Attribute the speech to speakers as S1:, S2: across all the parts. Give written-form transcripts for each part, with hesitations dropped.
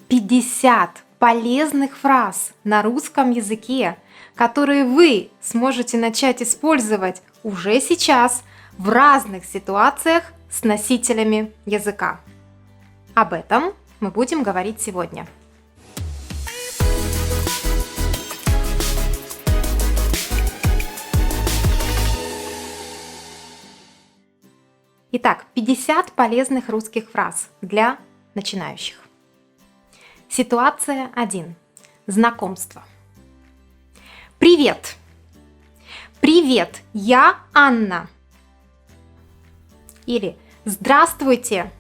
S1: 50 полезных фраз на русском языке, которые вы сможете начать использовать уже сейчас в разных ситуациях с носителями языка. Об этом мы будем говорить сегодня. Итак, 50 полезных русских фраз для начинающих. Ситуация 1. Знакомство. Привет! Привет, я Анна. Или здравствуйте.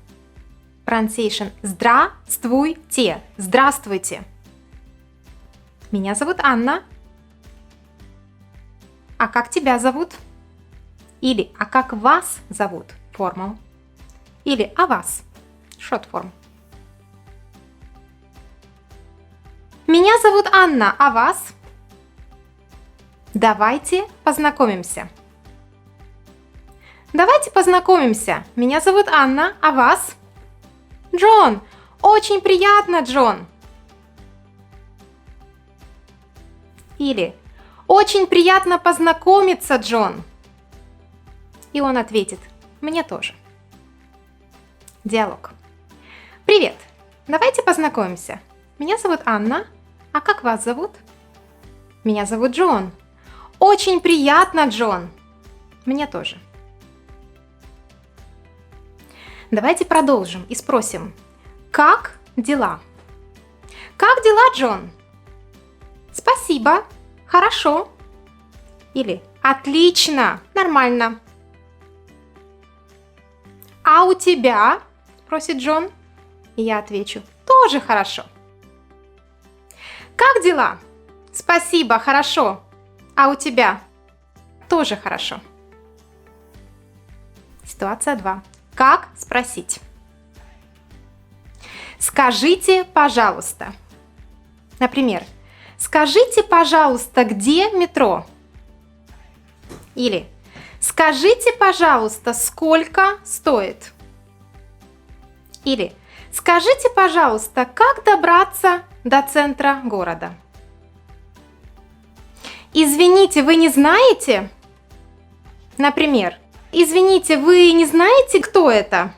S1: Pronunciation. Здравствуйте. Здравствуйте. Меня зовут Анна. А как тебя зовут? Или а как вас зовут? Formal. Или а вас? Short form. Меня зовут Анна, а вас? Давайте познакомимся. Давайте познакомимся. Меня зовут Анна, а вас? Джон. Очень приятно, Джон. Или очень приятно познакомиться, Джон. И он ответит: мне тоже. Диалог. Привет. Давайте познакомимся. Меня зовут Анна. А как вас зовут? Меня зовут Джон. Очень приятно, Джон. Мне тоже. Давайте продолжим и спросим: как дела? Как дела, Джон? Спасибо. Хорошо. Или отлично. Нормально. А у тебя? Спросит Джон. И я отвечу: тоже хорошо. Как дела? Спасибо, хорошо. А у тебя? Тоже хорошо. Ситуация 2. Как спросить? Скажите, пожалуйста. Например, скажите, пожалуйста, где метро? Или скажите, пожалуйста, сколько стоит? Или скажите, пожалуйста, как добраться до центра города? Извините, вы не знаете? Например, извините, вы не знаете, кто это?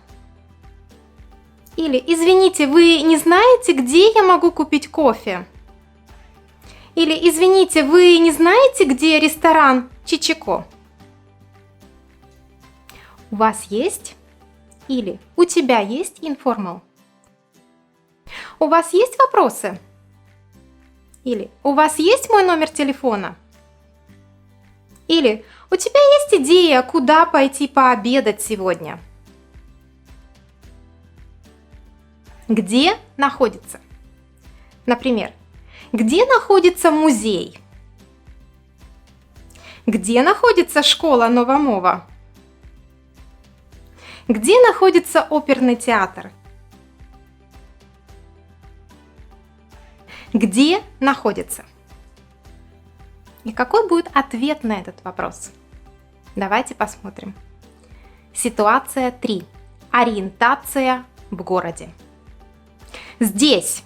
S1: Или извините, вы не знаете, где я могу купить кофе? Или извините, вы не знаете, где ресторан Чичико? У вас есть? Или у тебя есть informal? У вас есть вопросы? Или у вас есть мой номер телефона? Или у тебя есть идея, куда пойти пообедать сегодня? Где находится? Например, где находится музей? Где находится школа Новомова? Где находится оперный театр? Где находится? И какой будет ответ на этот вопрос? Давайте посмотрим. Ситуация 3. Ориентация в городе. Здесь.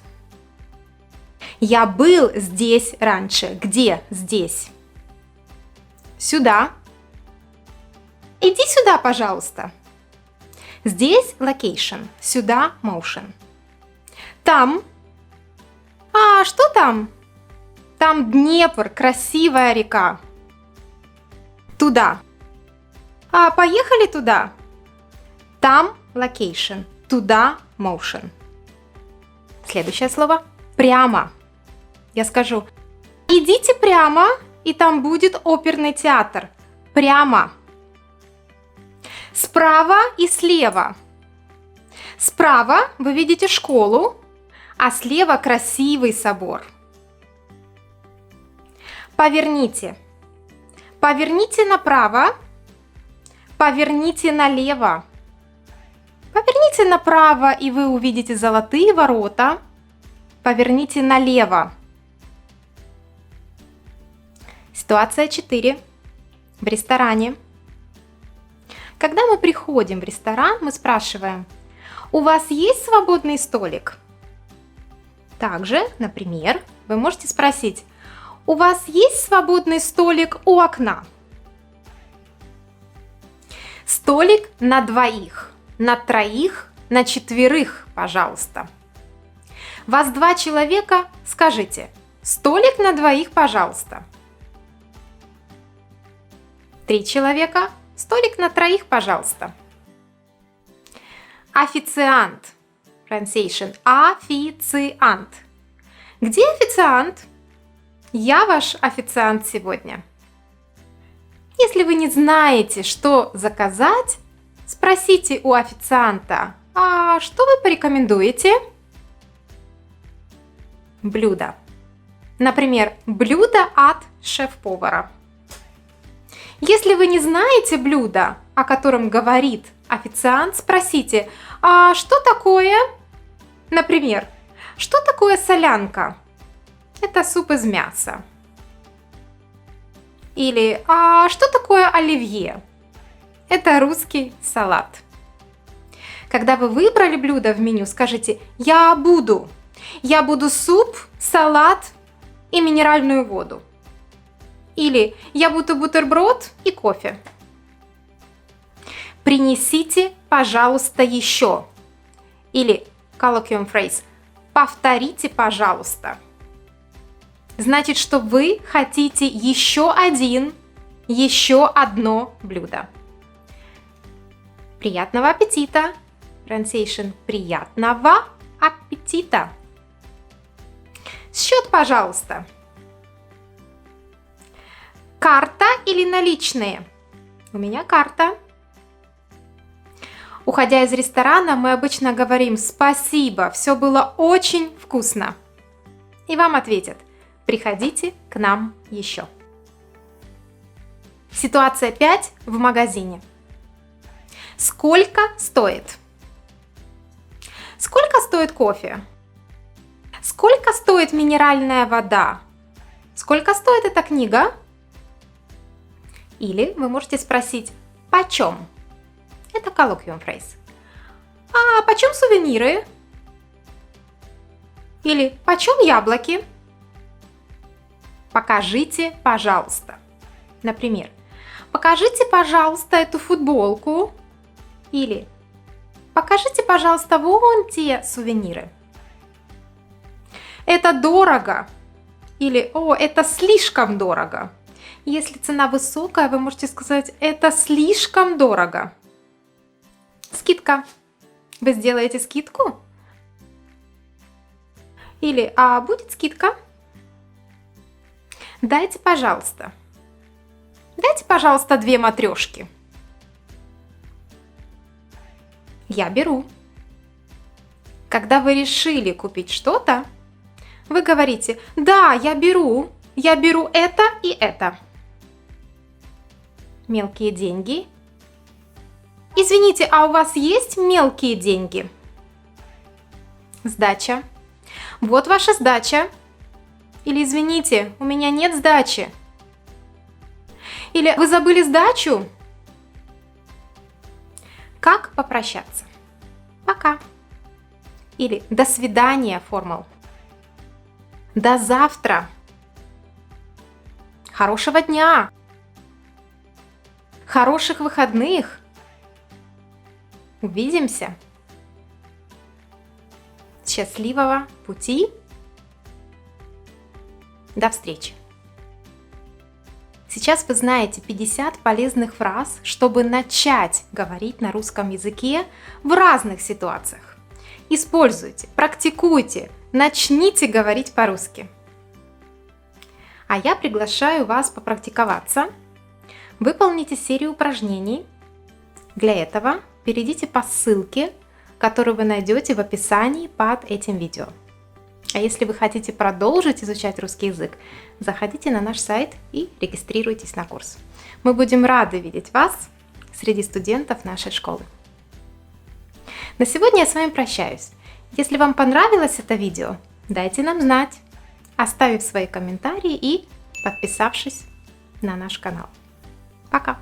S1: Я был здесь раньше. Где здесь? Сюда. Иди сюда, пожалуйста. Здесь location, сюда motion. Там. А что там? Там Днепр, красивая река. Туда. А поехали туда. Там location, туда motion. Следующее слово прямо. Я скажу: идите прямо, и там будет оперный театр. Прямо. Справа и слева. Справа вы видите школу, а слева красивый собор. Поверните. Поверните направо. Поверните налево. Поверните направо, и вы увидите золотые ворота. Поверните налево. Ситуация 4. В ресторане. Когда мы приходим в ресторан, мы спрашиваем: у вас есть свободный столик? Также, например, вы можете спросить: у вас есть свободный столик у окна? Столик на двоих, на троих, на четверых, пожалуйста. Вас 2 человека, скажите: столик на двоих, пожалуйста. 3 человека, столик на троих, пожалуйста. Официант. Pronunciation. Официант. Где официант? Я ваш официант сегодня. Если вы не знаете, что заказать, спросите у официанта: а что вы порекомендуете? Блюдо. Например, блюдо от шеф-повара. Если вы не знаете блюдо, о котором говорит официант, спросите: а что такое? Например, что такое солянка? Это суп из мяса. Или а что такое оливье? Это русский салат. Когда вы выбрали блюдо в меню, скажите: я буду суп, салат и минеральную воду. Или я буду бутерброд и кофе. Принесите, пожалуйста, еще. Или colloquium phrase: повторите, пожалуйста. Значит, что вы хотите еще одно блюдо. Приятного аппетита! Pronunciation: приятного аппетита! Счет, пожалуйста. Карта или наличные? У меня карта. Уходя из ресторана, мы обычно говорим: спасибо, все было очень вкусно. И вам ответят: приходите к нам еще. Ситуация 5 в магазине. Сколько стоит? Сколько стоит кофе? Сколько стоит минеральная вода? Сколько стоит эта книга? Или вы можете спросить: почем? Это colloquium phrase. А почем сувениры? Или почем яблоки? Покажите, пожалуйста. Например, покажите, пожалуйста, эту футболку. Или покажите, пожалуйста, вон те сувениры. Это дорого. Или о, это слишком дорого. Если цена высокая, вы можете сказать: это слишком дорого. Скидка. Вы сделаете скидку? Или а будет скидка? Дайте, пожалуйста. Дайте, пожалуйста, 2 матрешки. Я беру. Когда вы решили купить что-то, вы говорите: да, я беру это и это. Мелкие деньги. Извините, а у вас есть мелкие деньги? Сдача. Вот ваша сдача. Или извините, у меня нет сдачи. Или вы забыли сдачу? Как попрощаться? Пока. Или до свидания, формал. До завтра. Хорошего дня. Хороших выходных. Увидимся. Счастливого пути. До встречи. Сейчас вы знаете 50 полезных фраз, чтобы начать говорить на русском языке в разных ситуациях. Используйте, практикуйте, начните говорить по-русски. А я приглашаю вас попрактиковаться. Выполните серию упражнений. Для этого перейдите по ссылке, которую вы найдете в описании под этим видео. А если вы хотите продолжить изучать русский язык, заходите на наш сайт и регистрируйтесь на курс. Мы будем рады видеть вас среди студентов нашей школы. На сегодня я с вами прощаюсь. Если вам понравилось это видео, дайте нам знать, оставив свои комментарии и подписавшись на наш канал. Пока!